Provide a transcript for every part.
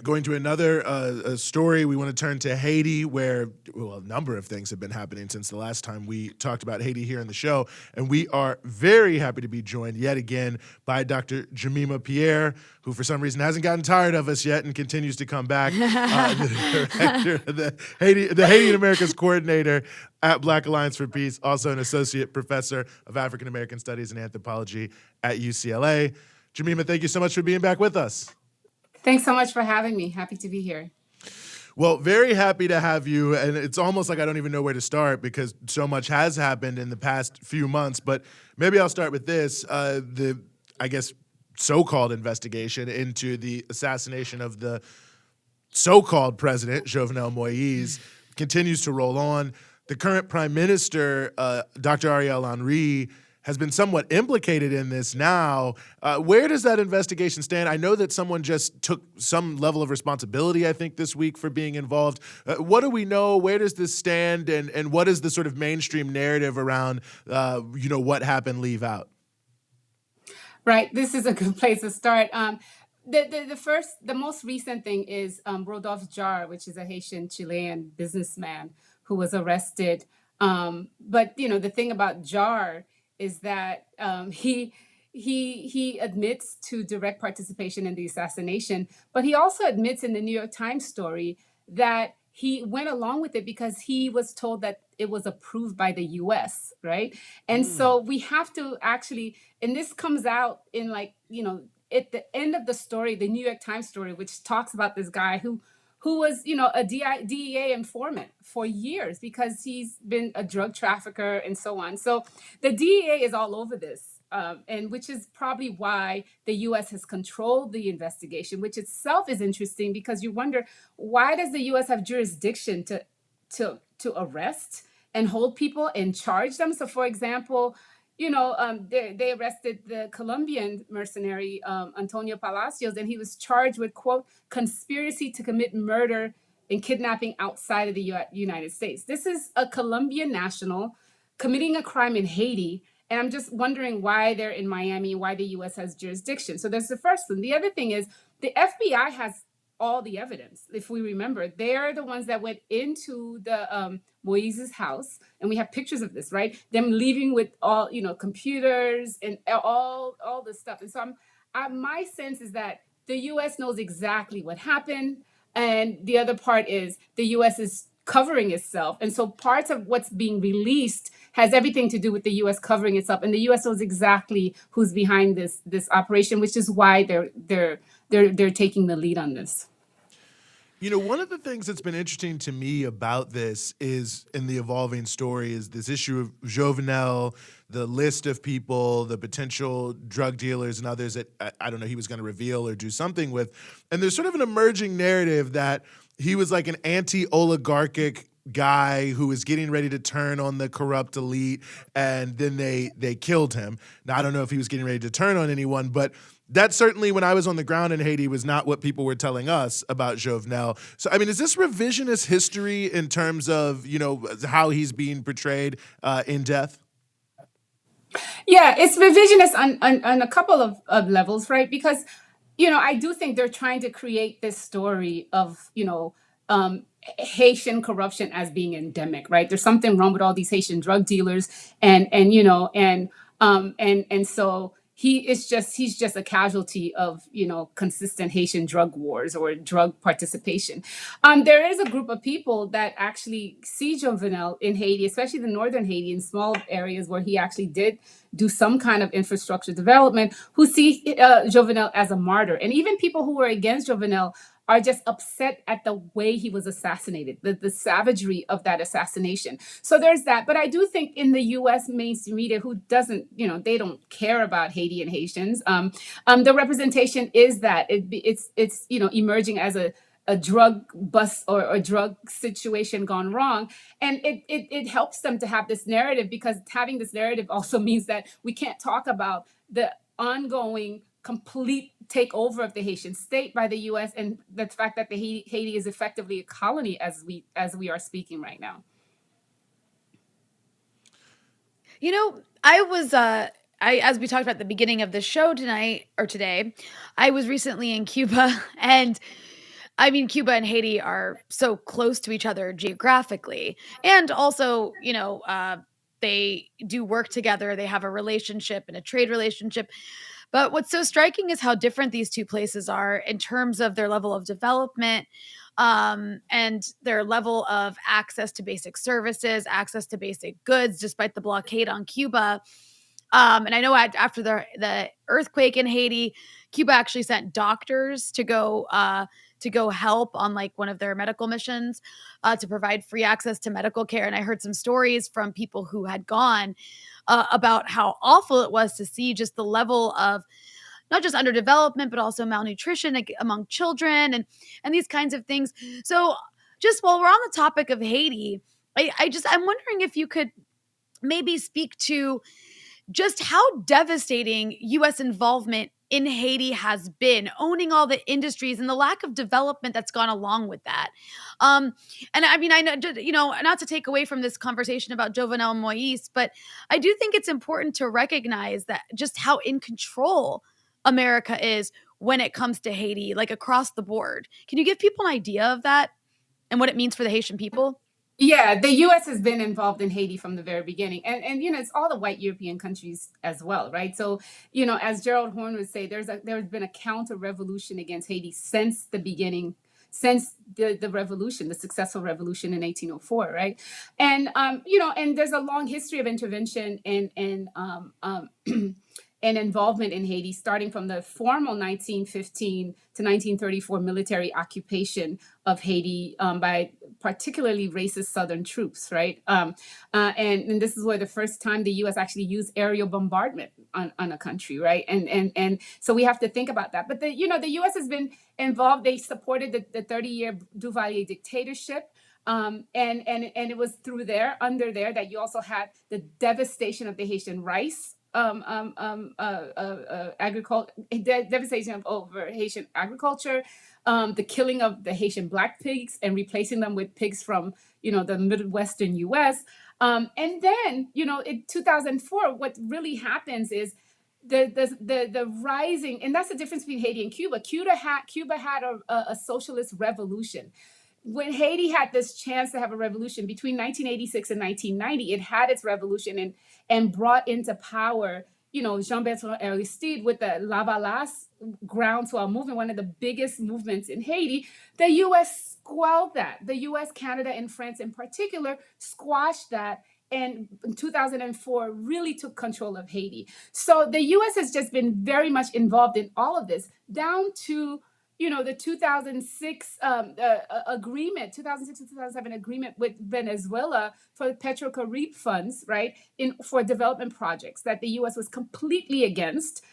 Going to another story, we want to turn to Haiti, where a number of things have been happening since the last time we talked about Haiti here in the show. And we are very happy to be joined yet again by Dr. Jemima Pierre, who for some reason hasn't gotten tired of us yet and continues to come back, the director of the Haiti and Americas coordinator at Black Alliance for Peace, also an associate professor of African American Studies and Anthropology at UCLA. Jemima, thank you so much for being back with us. Thanks so much for having me. Happy to be here. Well, very happy to have you, and it's almost like I don't even know where to start because so much has happened in the past few months, but maybe I'll start with this, the, I guess, so-called investigation into the assassination of the so-called President Jovenel Moïse continues to roll on. The current Prime Minister, Dr. Ariel Henry, has been somewhat implicated in this now. Where does that investigation stand? I know that someone just took some level of responsibility, I think, this week for being involved. What do we know? Where does this stand? And what is the sort of mainstream narrative around, what happened leave out? Right. This is a good place to start. The most recent thing is Rodolphe Jarre, which is a Haitian-Chilean businessman who was arrested. But, the thing about Jarre is that he admits to direct participation in the assassination, but he also admits in the New York Times story that he went along with it because he was told that it was approved by the US, right? And so we have to actually, and this comes out in at the end of the story, the New York Times story, which talks about this guy who was, a DEA informant for years because he's been a drug trafficker and so on. So the DEA is all over this, and which is probably why the U.S. has controlled the investigation, which itself is interesting because you wonder, why does the U.S. have jurisdiction to arrest and hold people and charge them? So, for example, they arrested the Colombian mercenary, Antonio Palacios, and he was charged with, quote, conspiracy to commit murder and kidnapping outside of the United States. This is a Colombian national committing a crime in Haiti. And I'm just wondering why they're in Miami, why the U.S. has jurisdiction. So there's the first one. The other thing is the FBI has all the evidence. If we remember, they're the ones that went into the Moïse's house, and we have pictures of this, right? Them leaving with all, computers and all this stuff. And so my sense is that the U.S. knows exactly what happened, and the other part is the U.S. is covering itself, and so parts of what's being released has everything to do with the U.S. covering itself, and the U.S. knows exactly who's behind this operation, which is why they're taking the lead on this. One of the things that's been interesting to me about this is, in the evolving story, is this issue of Jovenel, the list of people, the potential drug dealers and others that, I don't know, he was going to reveal or do something with. And there's sort of an emerging narrative that he was like an anti-oligarchic guy who was getting ready to turn on the corrupt elite, and then they killed him. Now, I don't know if he was getting ready to turn on anyone, but that certainly, when I was on the ground in Haiti, was not what people were telling us about Jovenel. So, I mean, is this revisionist history in terms of, how he's being portrayed in death? Yeah, it's revisionist on a couple of levels, right? Because, I do think they're trying to create this story of, Haitian corruption as being endemic, right? There's something wrong with all these Haitian drug dealers, and so he's just a casualty of consistent Haitian drug wars or drug participation. There is a group of people that actually see Jovenel in Haiti, especially the northern Haiti, in small areas where he actually did do some kind of infrastructure development, who see Jovenel as a martyr, and even people who were against Jovenel are just upset at the way he was assassinated, the savagery of that assassination. So there's that. But I do think in the U.S. mainstream media, who doesn't, they don't care about Haiti and Haitians, the representation is that it's emerging as a drug bust or a drug situation gone wrong. And it helps them to have this narrative, because having this narrative also means that we can't talk about the ongoing complete takeover of the Haitian state by the U.S. and the fact that Haiti is effectively a colony as we are speaking right now. I was as we talked about at the beginning of the show today, I was recently in Cuba, and I mean, Cuba and Haiti are so close to each other geographically, and also, they do work together. They have a relationship and a trade relationship. But what's so striking is how different these two places are in terms of their level of development, and their level of access to basic services, access to basic goods, despite the blockade on Cuba. And I know after the earthquake in Haiti, Cuba actually sent doctors to go help on like one of their medical missions, to provide free access to medical care. And I heard some stories from people who had gone, about how awful it was to see just the level of not just underdevelopment, but also malnutrition among children and these kinds of things. So just while we're on the topic of Haiti, I'm wondering if you could maybe speak to just how devastating US involvement in Haiti has been, owning all the industries and the lack of development that's gone along with that. And I mean, I know, not to take away from this conversation about Jovenel Moïse, but I do think it's important to recognize that just how in control America is when it comes to Haiti, like across the board. Can you give people an idea of that and what it means for the Haitian people? Yeah, the U.S. has been involved in Haiti from the very beginning, and it's all the white European countries as well, right? So as Gerald Horne would say, there's been a counter revolution against Haiti since the beginning, since the revolution, the successful revolution in 1804, right? And and there's a long history of intervention and involvement in Haiti, starting from the formal 1915 to 1934 military occupation of Haiti, by particularly racist Southern troops, right? And this is where the first time the U.S. actually used aerial bombardment on a country, right? And so we have to think about that. But the U.S. has been involved. They supported the 30-year Duvalier dictatorship. And it was under there, that you also had the devastation of the Haitian rice agriculture, devastation over Haitian agriculture, the killing of the Haitian black pigs and replacing them with pigs from the Midwestern U.S. And then in 2004, what really happens is the rising, and that's the difference between Haiti and Cuba. Cuba had a socialist revolution. When Haiti had this chance to have a revolution between 1986 and 1990, it had its revolution and brought into power, Jean-Bertrand Aristide with the Lavalas groundswell movement, one of the biggest movements in Haiti. The U.S. squelched that. The U.S., Canada, and France in particular squashed that, and in 2004 really took control of Haiti. So the U.S. has just been very much involved in all of this, down to the 2006 agreement, 2006 to 2007 agreement with Venezuela for the Petrocaribe funds, right, for development projects that the U.S. was completely against,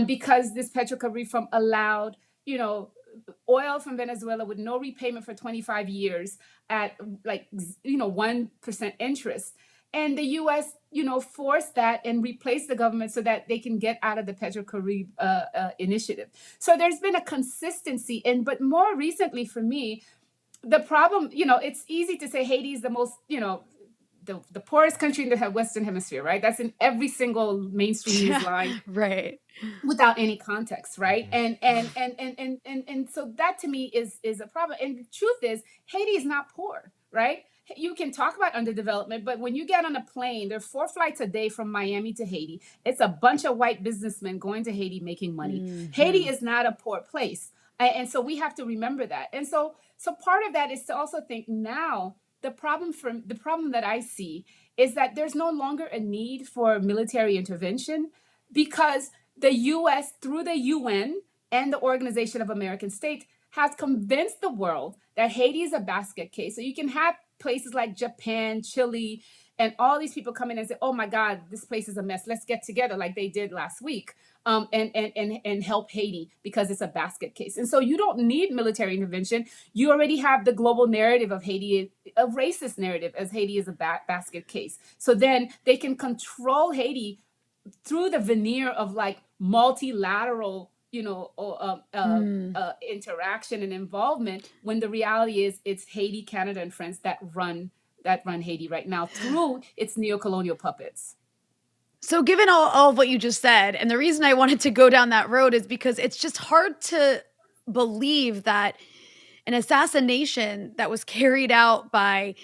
because this Petrocaribe fund allowed, oil from Venezuela with no repayment for 25 years at 1% interest. And the U.S., forced that and replaced the government so that they can get out of the Petrocaribe initiative. So there's been a consistency. But more recently for me, the problem, it's easy to say Haiti is the most, the poorest country in the Western Hemisphere, right? That's in every single mainstream news line, Right. without any context, right? And so that to me is a problem. And the truth is, Haiti is not poor, right? You can talk about underdevelopment, but when you get on a plane, there are 4 flights a day from Miami to Haiti. It's a bunch of white businessmen going to Haiti making money. Mm-hmm. Haiti is not a poor place. And so we have to remember that. And so part of that is to also think now, the problem that I see is that there's no longer a need for military intervention, because the U.S., through the UN and the Organization of American States, has convinced the world that Haiti is a basket case. So you can have places like Japan, Chile, and all these people come in and say, oh my God, this place is a mess. Let's get together, like they did last week, and help Haiti because it's a basket case. And so you don't need military intervention. You already have the global narrative of Haiti, a racist narrative, as Haiti is a basket case. So then they can control Haiti through the veneer of like multilateral interaction and involvement, when the reality is it's Haiti, Canada, and France that run Haiti right now through its neocolonial puppets. So given all of what you just said, and the reason I wanted to go down that road is because it's just hard to believe that an assassination that was carried out by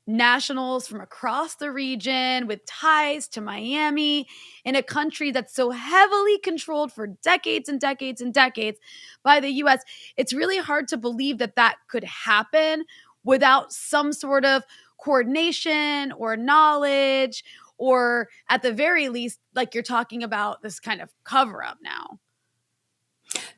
nationals from across the region with ties to Miami in a country that's so heavily controlled for decades and decades and decades by the US. It's really hard to believe that that could happen without some sort of coordination or knowledge, or at the very least, like you're talking about this kind of cover up now.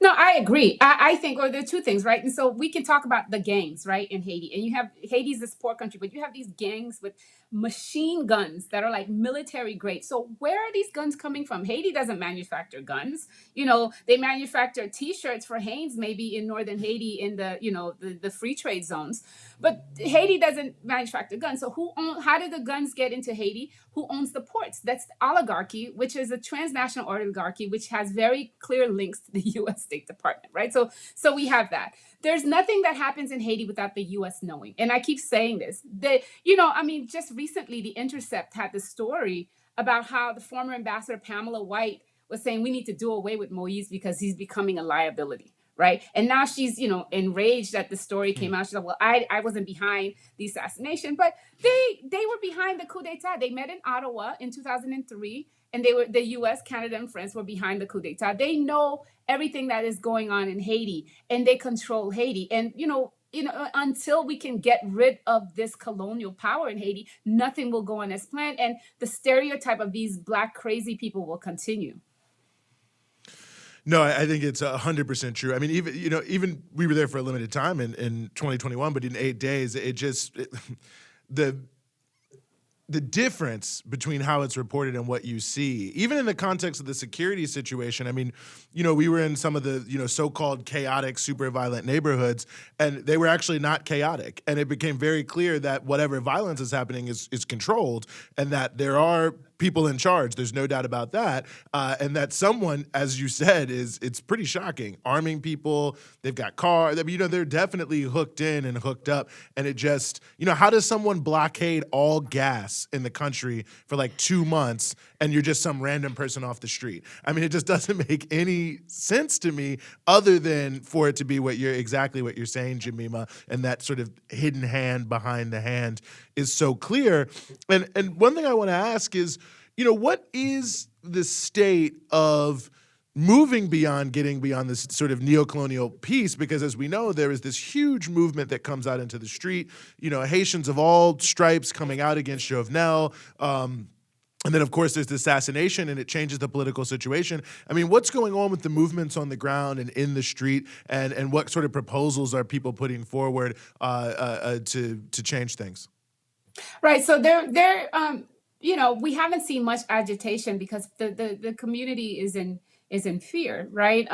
No, I agree. I think, or there are two things, right? And so we can talk about the gangs, right, in Haiti. And you have Haiti's this poor country, but you have these gangs with machine guns that are like military grade. So where are these guns coming from? Haiti doesn't manufacture guns. They manufacture T-shirts for Hanes, maybe in northern Haiti in the free trade zones. But Haiti doesn't manufacture guns. So how did the guns get into Haiti? Who owns the ports? That's the oligarchy, which is a transnational oligarchy, which has very clear links to the U.S. State Department, right? So we have that. There's nothing that happens in Haiti without the U.S. knowing. And I keep saying this. Just recently, The Intercept had the story about how the former ambassador Pamela White was saying we need to do away with Moïse because he's becoming a liability. Right. And now she's, enraged that the story came out. She's like, well, I wasn't behind the assassination, but they were behind the coup d'etat. They met in Ottawa in 2003, and the US, Canada, and France were behind the coup d'etat. They know everything that is going on in Haiti, and they control Haiti. And, until we can get rid of this colonial power in Haiti, nothing will go on as planned. And the stereotype of these Black crazy people will continue. No, I think it's 100% true. I mean, even we were there for a limited time in 2021, but in 8 days, the difference between how it's reported and what you see, even in the context of the security situation. I mean, we were in some of the, so-called chaotic, super violent neighborhoods, and they were actually not chaotic. And it became very clear that whatever violence is happening is controlled, and that there are people in charge. There's no doubt about that. And that someone, as you said, it's pretty shocking. Arming people, they've got cars. I mean, they're definitely hooked in and hooked up. And it just, how does someone blockade all gas in the country for like 2 months and you're just some random person off the street? I mean, it just doesn't make any sense to me other than for it to be exactly what you're saying, Jemima, and that sort of hidden hand behind the hand is so clear. And one thing I want to ask is, what is the state of getting beyond this sort of neocolonial piece? Because as we know, there is this huge movement that comes out into the street, Haitians of all stripes coming out against Jovenel. And then, of course, there's the assassination, and it changes the political situation. I mean, what's going on with the movements on the ground and in the street, and what sort of proposals are people putting forward to change things? Right. So we haven't seen much agitation because the community is in fear, right?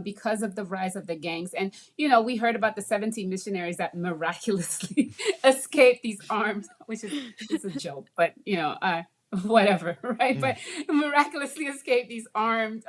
Because of the rise of the gangs. And, we heard about the 17 missionaries that miraculously escaped these arms, which is a joke, but, whatever, right? But miraculously escaped these armed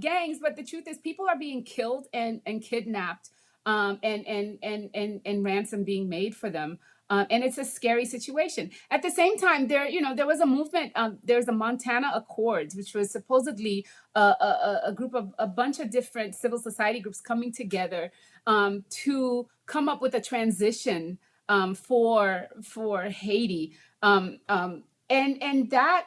gangs. But the truth is people are being killed and kidnapped, and ransom being made for them. And it's a scary situation. At the same time, there was a movement. There's the Montana Accords, which was supposedly a group of a bunch of different civil society groups coming together to come up with a transition for Haiti. And that,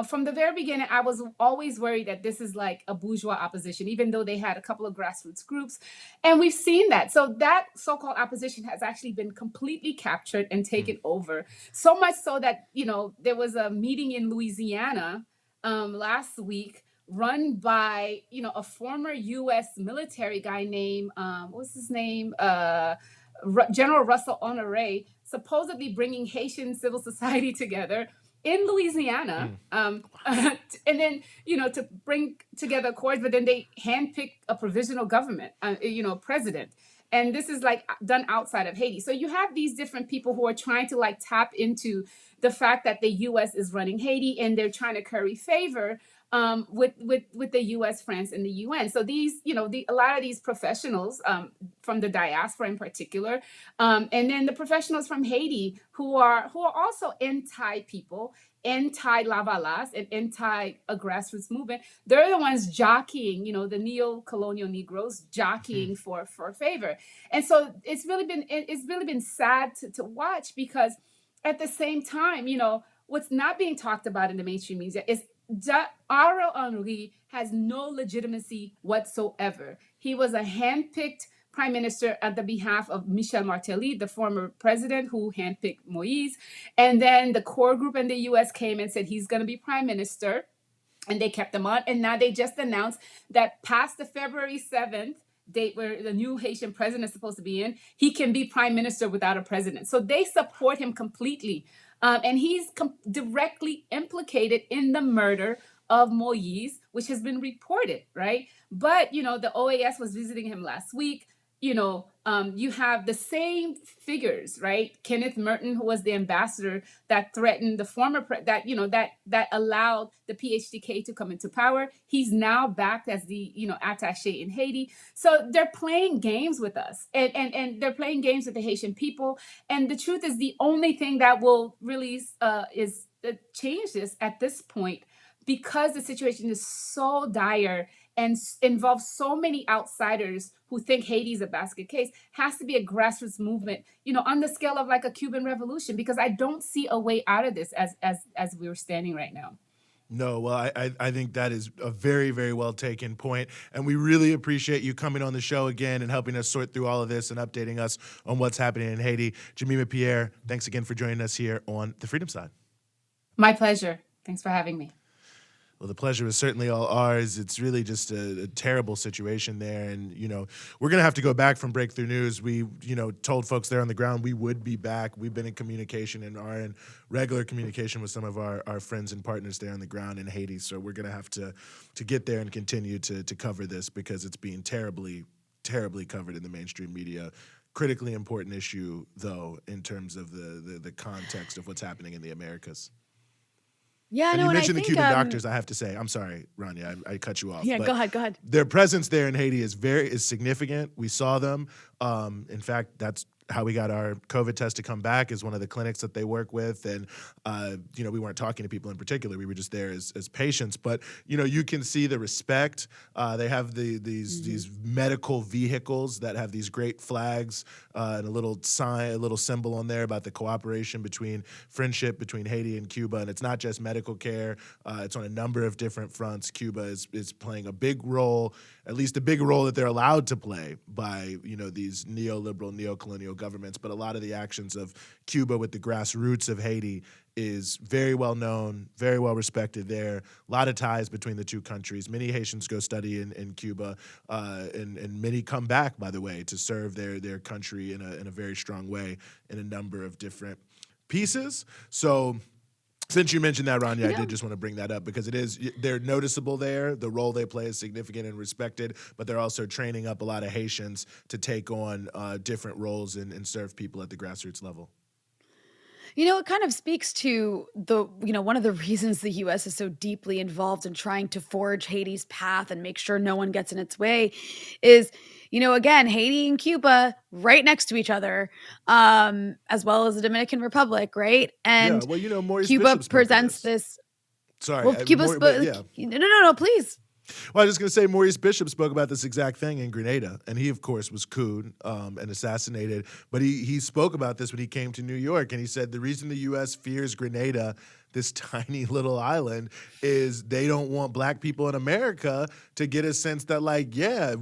from the very beginning, I was always worried that this is like a bourgeois opposition, even though they had a couple of grassroots groups. And we've seen that. So that so-called opposition has actually been completely captured and taken over. So much so that, there was a meeting in Louisiana last week run by, a former U.S. military guy named, what's his name? General Russell Honoré, supposedly bringing Haitian civil society together in Louisiana, and then, to bring together accords, but then they handpick a provisional government, president. And this is like done outside of Haiti. So you have these different people who are trying to tap into the fact that the U.S. is running Haiti, and they're trying to curry favor with the U.S., France, and the UN. So these, a lot of these professionals from the diaspora in particular, and then the professionals from Haiti who are also anti people, anti lavalas, and anti a grassroots movement. They're the ones jockeying, the neo-colonial Negroes jockeying for favor. And so it's really been sad to watch, because at the same time, what's not being talked about in the mainstream media is Ariel Henry has no legitimacy whatsoever. He was a handpicked prime minister at the behalf of Michel Martelly, the former president who handpicked Moïse. And then the core group in the US came and said he's going to be prime minister. And they kept him on. And now they just announced that past the February 7th date where the new Haitian president is supposed to be in, he can be prime minister without a president. So they support him completely. And he's directly implicated in the murder of Moïse, which has been reported, right? But, the OAS was visiting him last week. You have the same figures, right? Kenneth Merton, who was the ambassador that threatened the former, that allowed the PHTK to come into power. He's now back as the, attaché in Haiti. So they're playing games with us, and they're playing games with the Haitian people. And the truth is, the only thing that will really change this at this point, because the situation is so dire and involves so many outsiders who think Haiti is a basket case, has to be a grassroots movement, on the scale of like a Cuban revolution, because I don't see a way out of this as we're standing right now. No, well, I think that is a very, very well taken point. And we really appreciate you coming on the show again and helping us sort through all of this and updating us on what's happening in Haiti. Jemima Pierre, thanks again for joining us here on The Freedom Side. My pleasure. Thanks for having me. Well, the pleasure is certainly all ours. It's really just a terrible situation there. And, we're going to have to go back from Breakthrough News. We, told folks there on the ground we would be back. We've been in communication and are in regular communication with some of our friends and partners there on the ground in Haiti. So we're going to have to get there and continue to cover this, because it's being terribly, terribly covered in the mainstream media. Critically important issue, though, in terms of the context of what's happening in the Americas. Yeah, and no, you and I mentioned the think, Cuban doctors. I have to say, I'm sorry, Rania, I cut you off. Yeah, but go ahead. Their presence there in Haiti is significant. We saw them. In fact, that's how we got our COVID test to come back, is one of the clinics that they work with. And, we weren't talking to people in particular. We were just there as patients. But, you can see the respect. They have these medical vehicles that have these great flags and a little sign, a little symbol on there about the cooperation friendship between Haiti and Cuba. And it's not just medical care. It's on a number of different fronts. Cuba is playing a big role, at least a big role that they're allowed to play by, these neoliberal, neo-colonial governments. But a lot of the actions of Cuba with the grassroots of Haiti is very well known, very well respected there. A lot of ties between the two countries. Many Haitians go study in Cuba, and many come back, by the way, to serve their country in a very strong way in a number of different pieces. So since you mentioned that, Rania, I did just want to bring that up, because they're noticeable there. The role they play is significant and respected, but they're also training up a lot of Haitians to take on different roles and serve people at the grassroots level. It kind of speaks to one of the reasons the U.S. is so deeply involved in trying to forge Haiti's path and make sure no one gets in its way is, again, Haiti and Cuba right next to each other, as well as the Dominican Republic, right? And Maurice Cuba Bishop presents this. Sorry. Well, no, please. Well, I was just going to say, Maurice Bishop spoke about this exact thing in Grenada, and he, of course, was couped and assassinated. But he spoke about this when he came to New York, and he said the reason the U.S. fears Grenada, this tiny little island, is they don't want black people in America to get a sense that,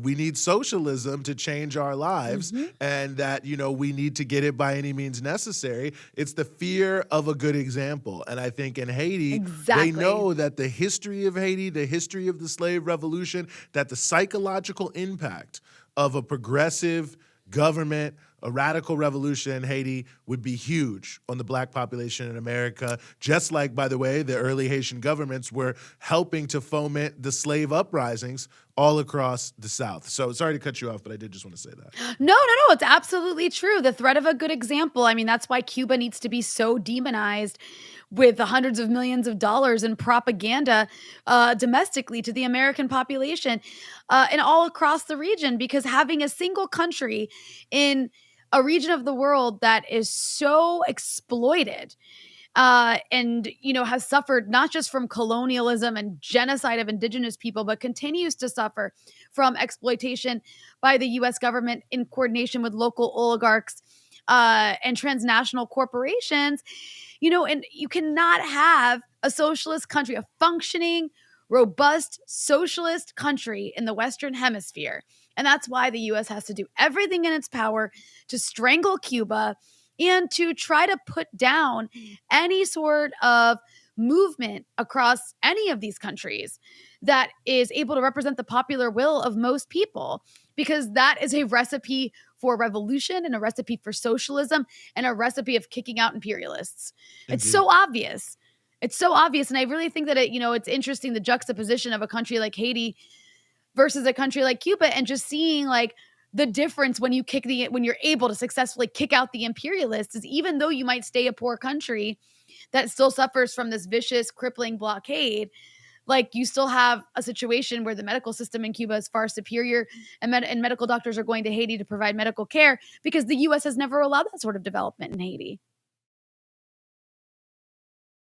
we need socialism to change our lives, and that, we need to get it by any means necessary. It's the fear of a good example. And I think in Haiti, they know that the history of Haiti, the history of the slave revolution, that the psychological impact of a progressive government, a radical revolution in Haiti would be huge on the black population in America, just like, by the way, the early Haitian governments were helping to foment the slave uprisings all across the South. So sorry to cut you off, but I did just want to say that. No, it's absolutely true. The threat of a good example. I mean, that's why Cuba needs to be so demonized with the hundreds of millions of dollars in propaganda domestically to the American population and all across the region, because having a single country in a region of the world that is so exploited and, you know, has suffered not just from colonialism and genocide of indigenous people, but continues to suffer from exploitation by the U.S. government in coordination with local oligarchs and transnational corporations, you know, and you cannot have a socialist country, a functioning, robust socialist country in the Western Hemisphere. And that's why the U.S. has to do everything in its power to strangle Cuba and to try to put down any sort of movement across any of these countries that is able to represent the popular will of most people, because that is a recipe for revolution and a recipe for socialism and a recipe of kicking out imperialists. Indeed. It's so obvious. It's so obvious. And I really think that it's interesting, the juxtaposition of a country like Haiti versus a country like Cuba, and just seeing like the difference when you're able to successfully kick out the imperialists is, even though you might stay a poor country that still suffers from this vicious, crippling blockade, like you still have a situation where the medical system in Cuba is far superior, and medical doctors are going to Haiti to provide medical care because the U.S. has never allowed that sort of development in Haiti.